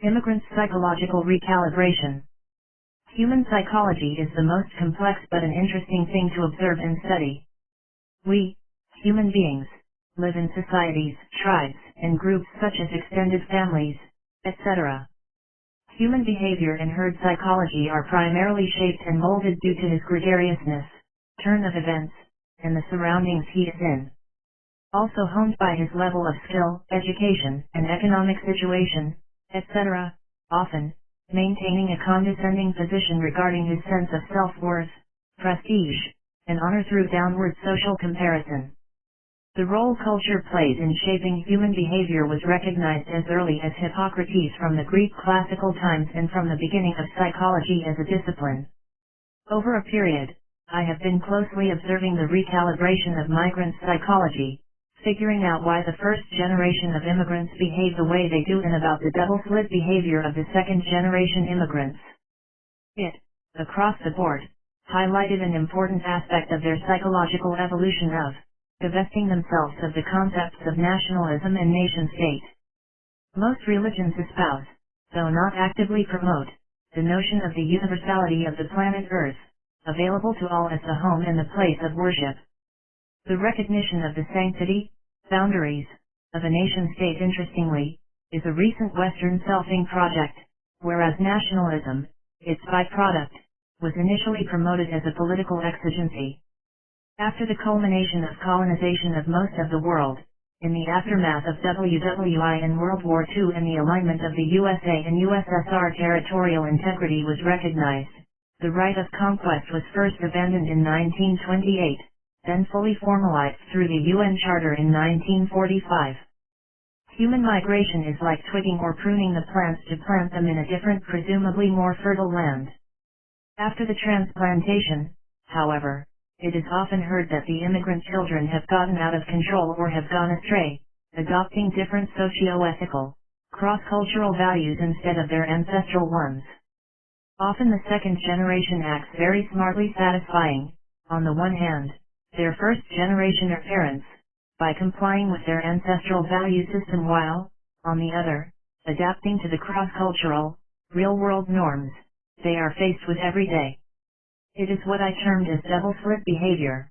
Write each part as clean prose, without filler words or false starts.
Immigrants' psychological recalibration. Human psychology is the most complex but an interesting thing to observe and study. We, human beings, live in societies, tribes, and groups such as extended families, etc. Human behavior and herd psychology are primarily shaped and molded due to his gregariousness, turn of events, and the surroundings he is in. Also honed by his level of skill, education, and economic situation, etc., often, maintaining a condescending position regarding his sense of self-worth, prestige, and honor through downward social comparison. The role culture plays in shaping human behavior was recognized as early as Hippocrates from the Greek classical times and from the beginning of psychology as a discipline. Over a period, I have been closely observing the recalibration of migrant psychology, figuring out why the first generation of immigrants behave the way they do and about the double-slit behavior of the second generation immigrants. It, across the board, highlighted an important aspect of their psychological evolution of divesting themselves of the concepts of nationalism and nation-state. Most religions espouse, though not actively promote, the notion of the universality of the planet Earth, available to all as the home and the place of worship. The recognition of the sanctity, boundaries, of a nation-state, interestingly, is a recent Western selfing project, whereas nationalism, its byproduct, was initially promoted as a political exigency. After the culmination of colonization of most of the world, in the aftermath of WWI and World War II and the alignment of the USA and USSR, territorial integrity was recognized. The right of conquest was first abandoned in 1928, then fully formalized through the UN Charter in 1945. Human migration is like twigging or pruning the plants to plant them in a different, presumably more fertile land. After the transplantation, however, it is often heard that the immigrant children have gotten out of control or have gone astray, adopting different socio-ethical, cross-cultural values instead of their ancestral ones. Often the second generation acts very smartly, satisfying, on the one hand, their first generation or parents, by complying with their ancestral value system while, on the other, adapting to the cross-cultural, real-world norms they are faced with every day. It is what I termed as double-slit behavior.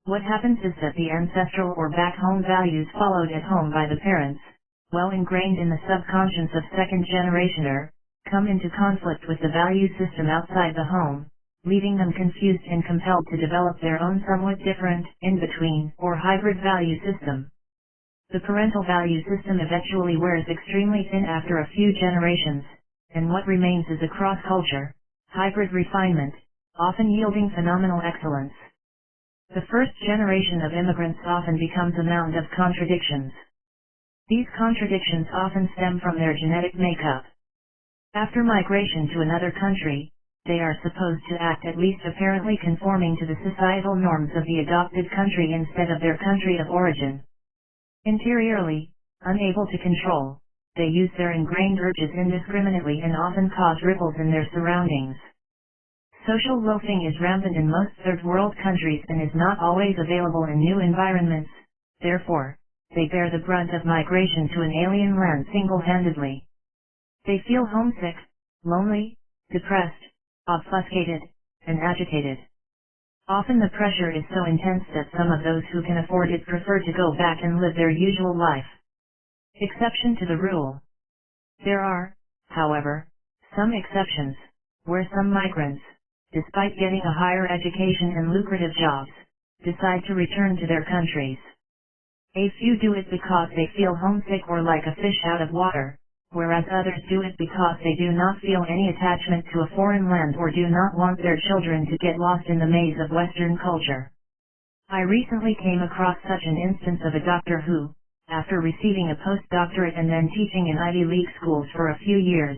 What happens is that the ancestral or back-home values followed at home by the parents, well ingrained in the subconscious of second-generationer, come into conflict with the value system outside the home, leaving them confused and compelled to develop their own somewhat different, in-between, or hybrid value system. The parental value system eventually wears extremely thin after a few generations, and what remains is a cross-culture, hybrid refinement, often yielding phenomenal excellence. The first generation of immigrants often becomes a mound of contradictions. These contradictions often stem from their genetic makeup. After migration to another country, they are supposed to act at least apparently conforming to the societal norms of the adopted country instead of their country of origin. Interiorly, unable to control, they use their ingrained urges indiscriminately and often cause ripples in their surroundings. Social loafing is rampant in most third-world countries and is not always available in new environments, therefore, they bear the brunt of migration to an alien land single-handedly. They feel homesick, lonely, depressed, obfuscated, and agitated. Often the pressure is so intense that some of those who can afford it prefer to go back and live their usual life. Exception to the rule. There are, however, some exceptions, where some migrants, despite getting a higher education and lucrative jobs, decide to return to their countries. A few do it because they feel homesick or like a fish out of water, whereas others do it because they do not feel any attachment to a foreign land or do not want their children to get lost in the maze of Western culture. I recently came across such an instance of a doctor who, after receiving a postdoctorate and then teaching in Ivy League schools for a few years,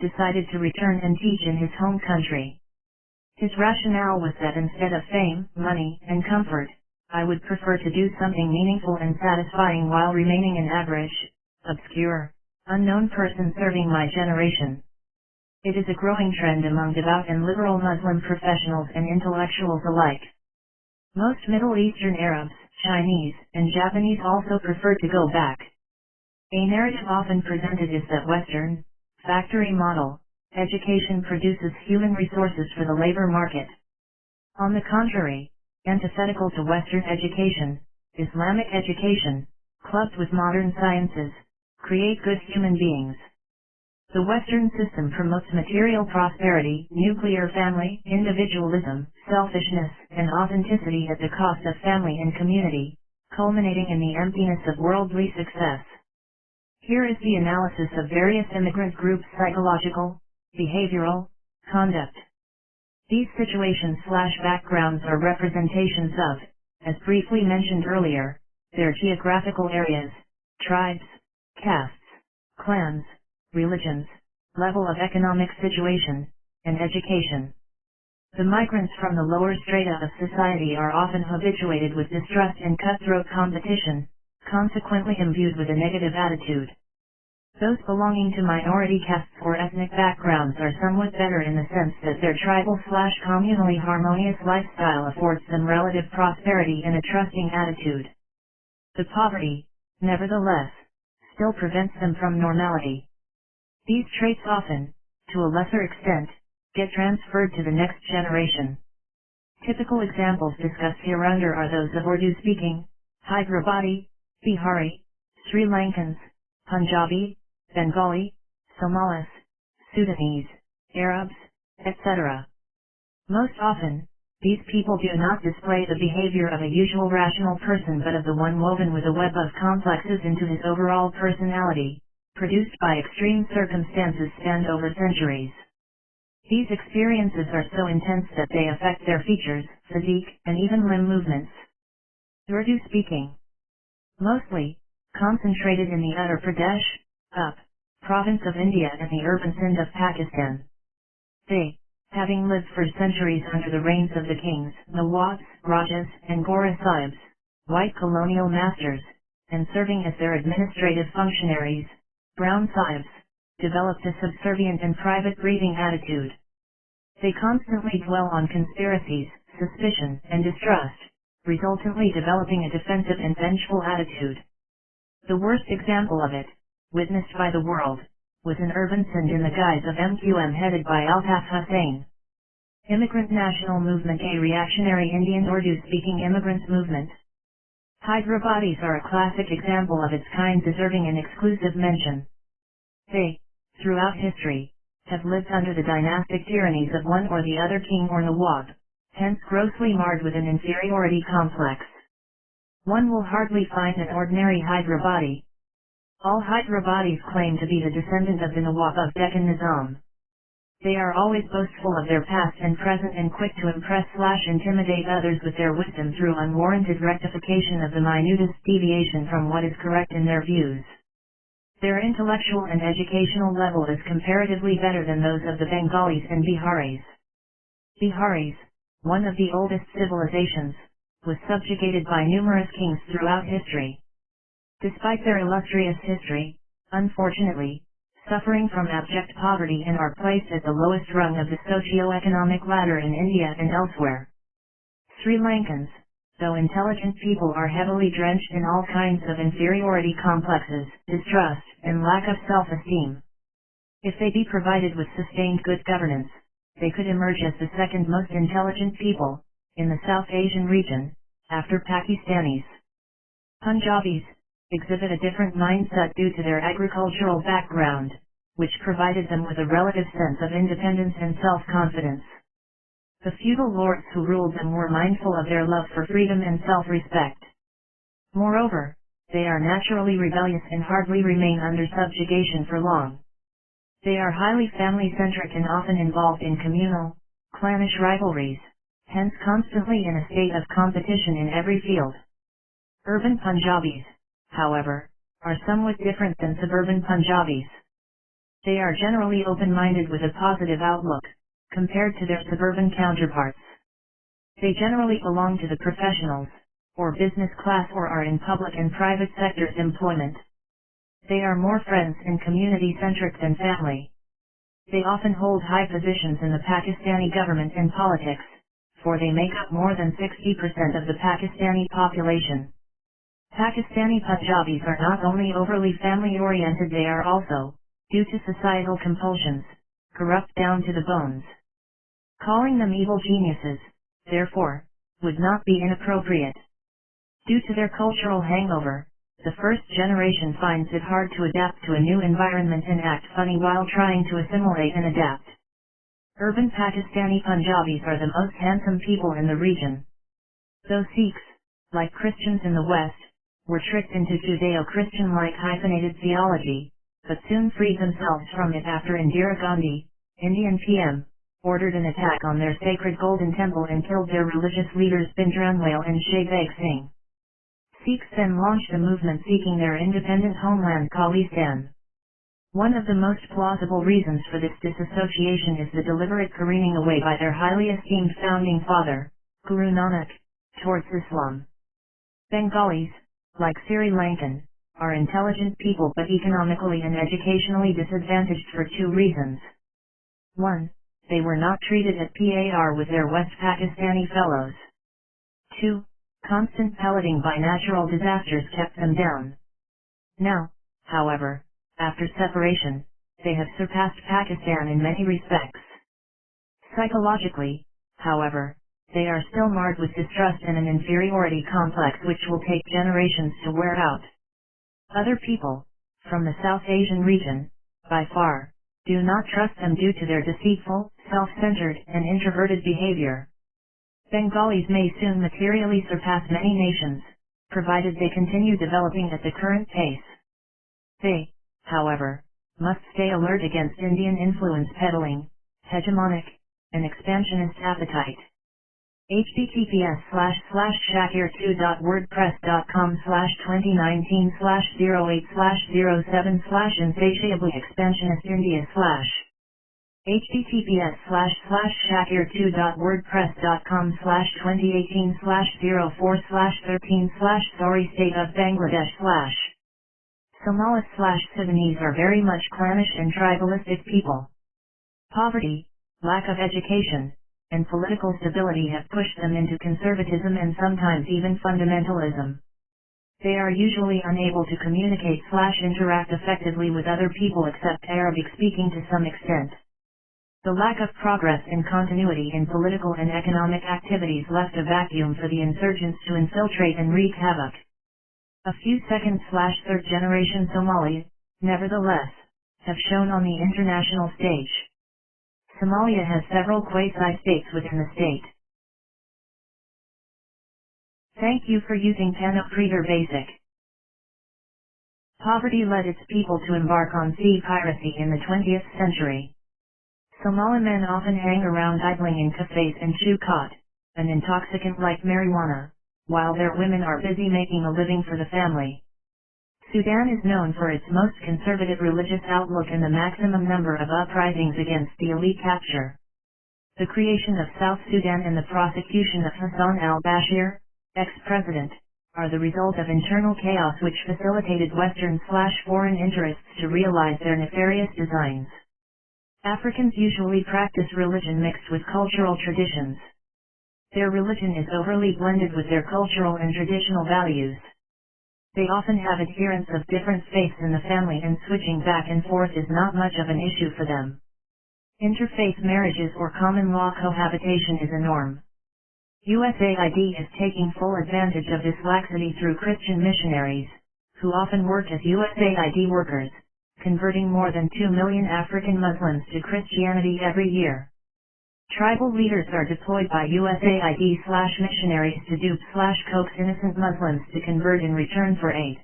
decided to return and teach in his home country. His rationale was that instead of fame, money, and comfort, I would prefer to do something meaningful and satisfying while remaining an average, obscure, unknown person serving my generation. It is a growing trend among devout and liberal Muslim professionals and intellectuals alike. Most Middle Eastern Arabs, Chinese, and Japanese also prefer to go back. A narrative often presented is that Western, Factory model. Education produces human resources for the labor market. On the contrary, antithetical to Western education, Islamic education, clubbed with modern sciences, create good human beings. The Western system promotes material prosperity, nuclear family, individualism, selfishness, and authenticity at the cost of family and community, culminating in the emptiness of worldly success. Here is the analysis of various immigrant groups' psychological, behavioral, conduct. These situations/backgrounds are representations of, as briefly mentioned earlier, their geographical areas, tribes, castes, clans, religions, level of economic situation, and education. The migrants from the lower strata of society are often habituated with distrust and cutthroat competition, consequently imbued with a negative attitude. Those belonging to minority castes or ethnic backgrounds are somewhat better in the sense that their tribal/communally harmonious lifestyle affords them relative prosperity and a trusting attitude. The poverty, nevertheless, still prevents them from normality. These traits often, to a lesser extent, get transferred to the next generation. Typical examples discussed hereunder are those of Urdu-speaking, Hyderabadi, Bihari, Sri Lankans, Punjabi, Bengali, Somalis, Sudanese, Arabs, etc. Most often, these people do not display the behavior of a usual rational person but of the one woven with a web of complexes into his overall personality, produced by extreme circumstances spanned over centuries. These experiences are so intense that they affect their features, physique, and even limb movements. Urdu speaking. Mostly, concentrated in the Uttar Pradesh, province of India and the urban Sindh of Pakistan. They, having lived for centuries under the reigns of the kings, Nawabs, Rajas, and Gora Sahibs, white colonial masters, and serving as their administrative functionaries, brown Sahibs, developed a subservient and private breathing attitude. They constantly dwell on conspiracies, suspicion, and distrust, resultantly developing a defensive and vengeful attitude. The worst example of it, witnessed by the world, was in urban Sindh in the guise of MQM headed by Altaf Hussain. Immigrant National Movement, a reactionary Indian Urdu-speaking immigrants movement. Hyderabadis are a classic example of its kind deserving an exclusive mention. They, throughout history, have lived under the dynastic tyrannies of one or the other king or Nawab, hence grossly marred with an inferiority complex. One will hardly find an ordinary Hyderabadi. All Hyderabadis claim to be the descendant of the Nawab of Deccan Nizam. They are always boastful of their past and present and quick to impress/intimidate others with their wisdom through unwarranted rectification of the minutest deviation from what is correct in their views. Their intellectual and educational level is comparatively better than those of the Bengalis and Biharis. Biharis, one of the oldest civilizations, was subjugated by numerous kings throughout history. Despite their illustrious history, unfortunately, suffering from abject poverty and are placed at the lowest rung of the socio-economic ladder in India and elsewhere. Sri Lankans, though intelligent people, are heavily drenched in all kinds of inferiority complexes, distrust, and lack of self-esteem. If they be provided with sustained good governance, they could emerge as the second most intelligent people, in the South Asian region, after Pakistanis. Punjabis exhibit a different mindset due to their agricultural background, which provided them with a relative sense of independence and self-confidence. The feudal lords who ruled them were mindful of their love for freedom and self-respect. Moreover, they are naturally rebellious and hardly remain under subjugation for long. They are highly family-centric and often involved in communal, clannish rivalries, hence constantly in a state of competition in every field. Urban Punjabis, however, are somewhat different than suburban Punjabis. They are generally open-minded with a positive outlook, compared to their suburban counterparts. They generally belong to the professionals, or business class, or are in public and private sectors employment. They are more friends and community-centric than family. They often hold high positions in the Pakistani government and politics, for they make up more than 60% of the Pakistani population. Pakistani Punjabis are not only overly family-oriented, they are also, due to societal compulsions, corrupt down to the bones. Calling them evil geniuses, therefore, would not be inappropriate. Due to their cultural hangover, the first generation finds it hard to adapt to a new environment and act funny while trying to assimilate and adapt. Urban Pakistani Punjabis are the most handsome people in the region. Though Sikhs, like Christians in the West, were tricked into Judeo-Christian-like hyphenated theology, but soon freed themselves from it after Indira Gandhi, Indian PM, ordered an attack on their sacred Golden Temple and killed their religious leaders Bhindranwale and Shahbag Singh. Sikhs then launched a movement seeking their independent homeland Khalistan. One of the most plausible reasons for this disassociation is the deliberate careening away by their highly esteemed founding father, Guru Nanak, towards Islam. Bengalis, like Sri Lankan, are intelligent people but economically and educationally disadvantaged for two reasons. 1. They were not treated at par with their West Pakistani fellows. 2. Constant pelleting by natural disasters kept them down. Now, however, after separation, they have surpassed Pakistan in many respects. Psychologically, however, they are still marred with distrust and an inferiority complex which will take generations to wear out. Other people, from the South Asian region, by far, do not trust them due to their deceitful, self-centered, and introverted behavior. Bengalis may soon materially surpass many nations, provided they continue developing at the current pace. They, however, must stay alert against Indian influence peddling, hegemonic, and expansionist appetite. https://shakir2.wordpress.com/2019/08/07/insatiably expansionist India/ https://shakir2.wordpress.com/2018/04/13/Sorry State of Bangladesh/ Somalis/Sudanese are very much clannish and tribalistic people. Poverty, lack of education, and political stability have pushed them into conservatism and sometimes even fundamentalism. They are usually unable to communicate/interact effectively with other people except Arabic speaking to some extent. The lack of progress and continuity in political and economic activities left a vacuum for the insurgents to infiltrate and wreak havoc. A few second/third generation Somalis, nevertheless, have shown on the international stage. Somalia has several quasi-states within the state. Thank you for using Panopreter Basic. Poverty led its people to embark on sea piracy in the 20th century. Somali men often hang around idling in cafes and chew khat, an intoxicant like marijuana, while their women are busy making a living for the family. Sudan is known for its most conservative religious outlook and the maximum number of uprisings against the elite capture. The creation of South Sudan and the prosecution of Hassan al-Bashir, ex-president, are the result of internal chaos which facilitated Western/foreign interests to realize their nefarious designs. Africans usually practice religion mixed with cultural traditions. Their religion is overly blended with their cultural and traditional values. They often have adherents of different faiths in the family and switching back and forth is not much of an issue for them. Interfaith marriages or common law cohabitation is a norm. USAID is taking full advantage of this laxity through Christian missionaries, who often work as USAID workers, converting more than 2 million African Muslims to Christianity every year. Tribal leaders are deployed by USAID/missionaries to dupe/coax innocent Muslims to convert in return for aid.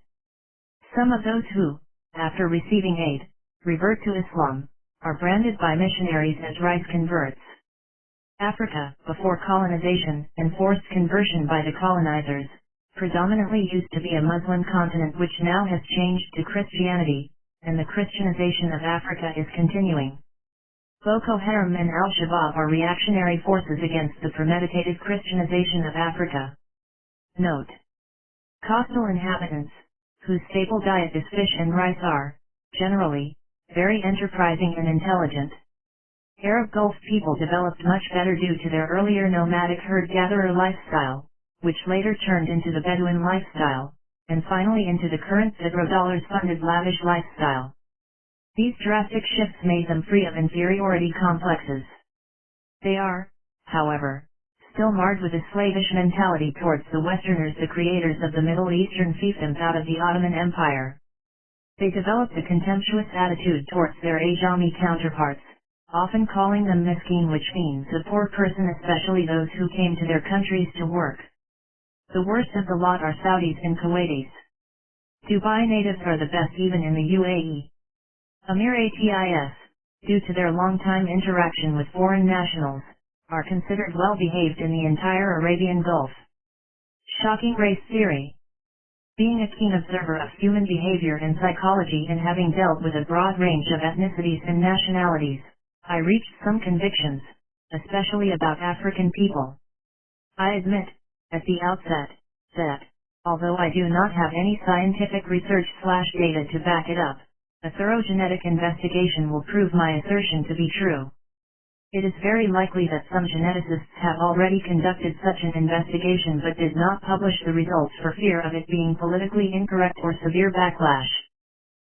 Some of those who, after receiving aid, revert to Islam, are branded by missionaries as rice converts. Africa, before colonization and forced conversion by the colonizers, predominantly used to be a Muslim continent which now has changed to Christianity, and the Christianization of Africa is continuing. Boko Haram and Al-Shabaab are reactionary forces against the premeditated Christianization of Africa. Note: coastal inhabitants, whose staple diet is fish and rice are, generally, very enterprising and intelligent. Arab Gulf people developed much better due to their earlier nomadic herd-gatherer lifestyle, which later turned into the Bedouin lifestyle, and finally into the current petrodollar-funded lavish lifestyle. These drastic shifts made them free of inferiority complexes. They are, however, still marred with a slavish mentality towards the Westerners, the creators of the Middle Eastern fiefdoms out of the Ottoman Empire. They developed a contemptuous attitude towards their Ajami counterparts, often calling them miskin, which means a poor person, especially those who came to their countries to work. The worst of the lot are Saudis and Kuwaitis. Dubai natives are the best even in the UAE. Emiratis, due to their long-time interaction with foreign nationals, are considered well-behaved in the entire Arabian Gulf. Shocking race theory. Being a keen observer of human behavior and psychology and having dealt with a broad range of ethnicities and nationalities, I reached some convictions, especially about African people. I admit, at the outset, that, although I do not have any scientific research/data to back it up, a thorough genetic investigation will prove my assertion to be true. It is very likely that some geneticists have already conducted such an investigation but did not publish the results for fear of it being politically incorrect or severe backlash.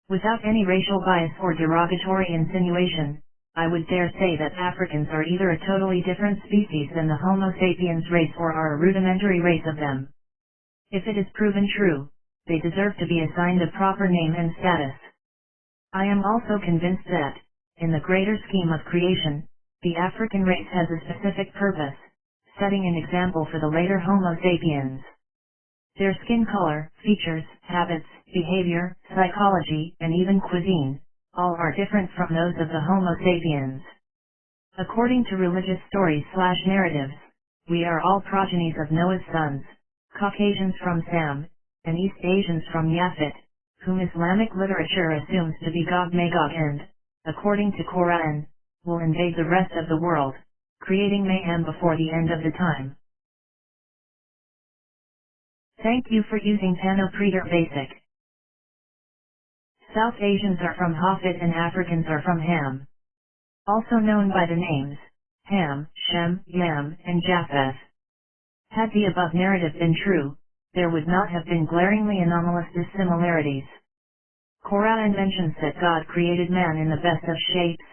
Without any racial bias or derogatory insinuation, I would dare say that Africans are either a totally different species than the Homo sapiens race or are a rudimentary race of them. If it is proven true, they deserve to be assigned a proper name and status. I am also convinced that, in the greater scheme of creation, the African race has a specific purpose, setting an example for the later Homo sapiens. Their skin color, features, habits, behavior, psychology, and even cuisine, all are different from those of the Homo sapiens. According to religious stories/narratives, we are all progenies of Noah's sons, Caucasians from Sam, and East Asians from Japhet, whom Islamic literature assumes to be Gog-Magog and, according to Quran, will invade the rest of the world, creating mayhem before the end of the time. Thank you for using Panopreter Basic. South Asians are from Japhet and Africans are from Ham. Also known by the names Ham, Shem, Yam, and Japheth. Had the above narrative been true, there would not have been glaringly anomalous dissimilarities. Quran mentions that God created man in the best of shapes,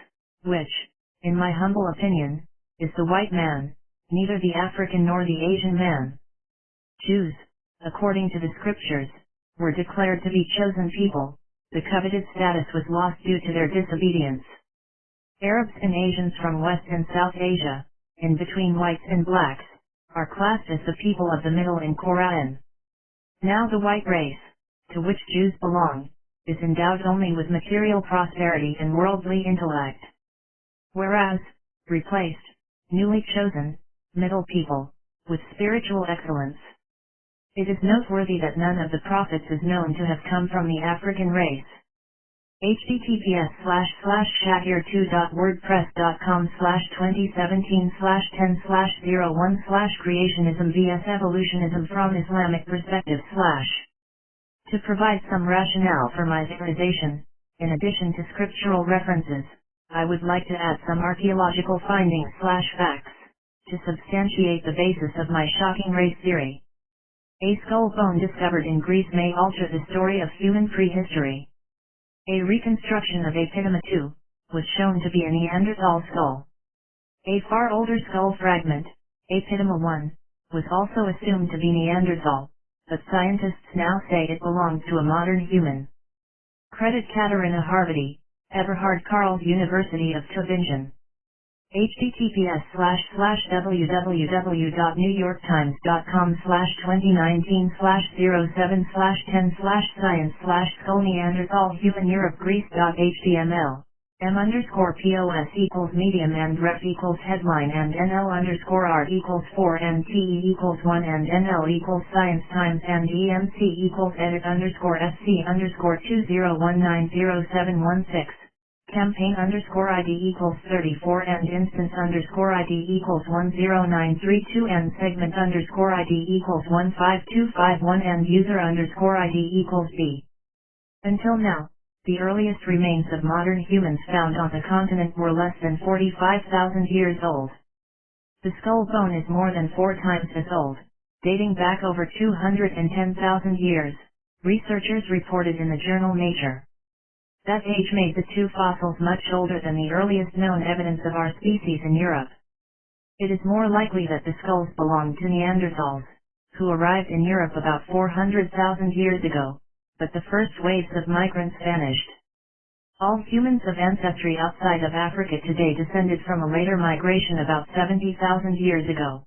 which, in my humble opinion, is the white man, neither the African nor the Asian man. Jews, according to the scriptures, were declared to be chosen people. The coveted status was lost due to their disobedience. Arabs and Asians from West and South Asia, in between whites and blacks, are classed as the people of the middle in Quran. Now the white race, to which Jews belong, is endowed only with material prosperity and worldly intellect. Whereas, replaced, newly chosen, middle people, with spiritual excellence. It is noteworthy that none of the prophets is known to have come from the African race. https://shakir2.wordpress.com/2017/10/01/creationism vs evolutionism from Islamic perspective/ To provide some rationale for my theorization, in addition to scriptural references, I would like to add some archaeological findings/facts, to substantiate the basis of my shocking race theory. A skull bone discovered in Greece may alter the story of human prehistory. A reconstruction of Epidema II was shown to be a Neanderthal skull. A far older skull fragment, Epidema I, was also assumed to be Neanderthal, but scientists now say it belongs to a modern human. Credit Katarina Harvey, Eberhard Karl University of Tübingen. https://www.newyorktimes.com/2019/07/10/science/skull Neanderthal human Europe Greece.html m_pos equals medium and ref equals headline and nl_art equals 4 and te equals 1 and nl equals science times and emc equals edit_fc_20190716 campaign_ID equals 34 and instance_ID equals 10932 and segment_ID equals 15251 and user_ID equals B. Until now, the earliest remains of modern humans found on the continent were less than 45,000 years old. The skull bone is more than 4 times as old, dating back over 210,000 years, researchers reported in the journal Nature. That age made the two fossils much older than the earliest known evidence of our species in Europe. It is more likely that the skulls belonged to Neanderthals, who arrived in Europe about 400,000 years ago, but the first waves of migrants vanished. All humans of ancestry outside of Africa today descended from a later migration about 70,000 years ago.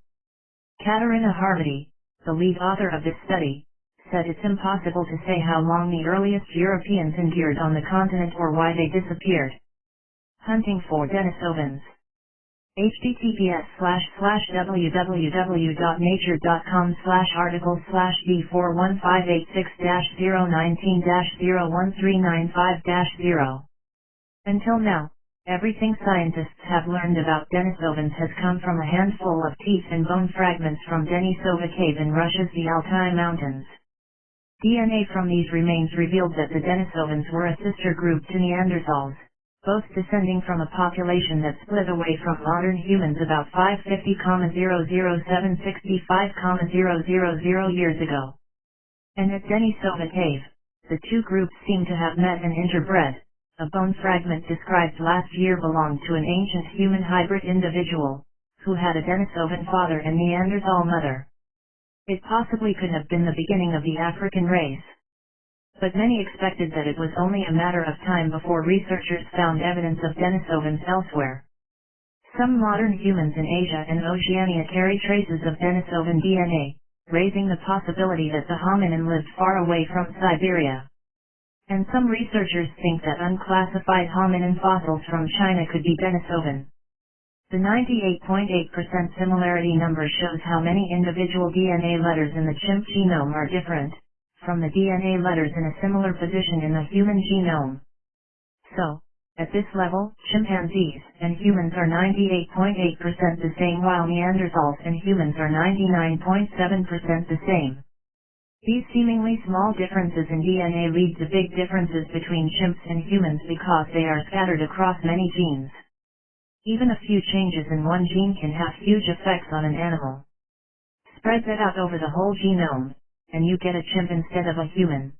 Katarina Harvey, the lead author of this study, said it's impossible to say how long the earliest Europeans endured on the continent or why they disappeared. Hunting for Denisovans. https://www.nature.com/article/D41586-019-01395-0. Until now, everything scientists have learned about Denisovans has come from a handful of teeth and bone fragments from Denisova Cave in Russia's the Altai Mountains. DNA from these remains revealed that the Denisovans were a sister group to Neanderthals, both descending from a population that split away from modern humans about 550,00765,000 years ago. And at Denisova Cave, the two groups seem to have met and interbred. A bone fragment described last year belonged to an ancient human hybrid individual, who had a Denisovan father and Neanderthal mother. It possibly could have been the beginning of the African race. But many expected that it was only a matter of time before researchers found evidence of Denisovans elsewhere. Some modern humans in Asia and Oceania carry traces of Denisovan DNA, raising the possibility that the hominin lived far away from Siberia. And some researchers think that unclassified hominin fossils from China could be Denisovan. The 98.8% similarity number shows how many individual DNA letters in the chimp genome are different from the DNA letters in a similar position in the human genome. So, at this level, chimpanzees and humans are 98.8% the same while Neanderthals and humans are 99.7% the same. These seemingly small differences in DNA lead to big differences between chimps and humans because they are scattered across many genes. Even a few changes in one gene can have huge effects on an animal. Spread that out over the whole genome, and you get a chimp instead of a human.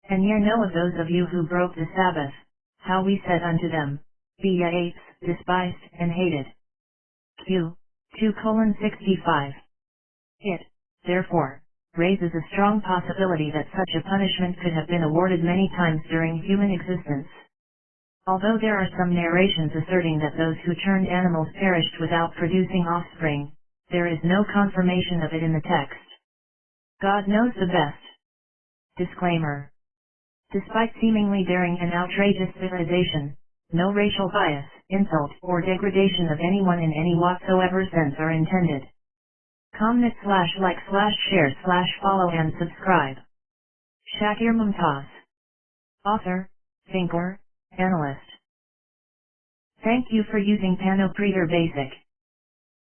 And ye know of those of you who broke the Sabbath, how we said unto them, Be ye apes, despised and hated. Q. 2:65. It, therefore, raises a strong possibility that such a punishment could have been awarded many times during human existence. Although there are some narrations asserting that those who turned animals perished without producing offspring, there is no confirmation of it in the text. God knows the best. Disclaimer. Despite seemingly daring and outrageous civilization, no racial bias, insult, or degradation of anyone in any whatsoever sense are intended. Comment/like/share/follow and subscribe. Shakir Mumtaz. Author, thinker, analyst. Thank you for using Panopreter Basic.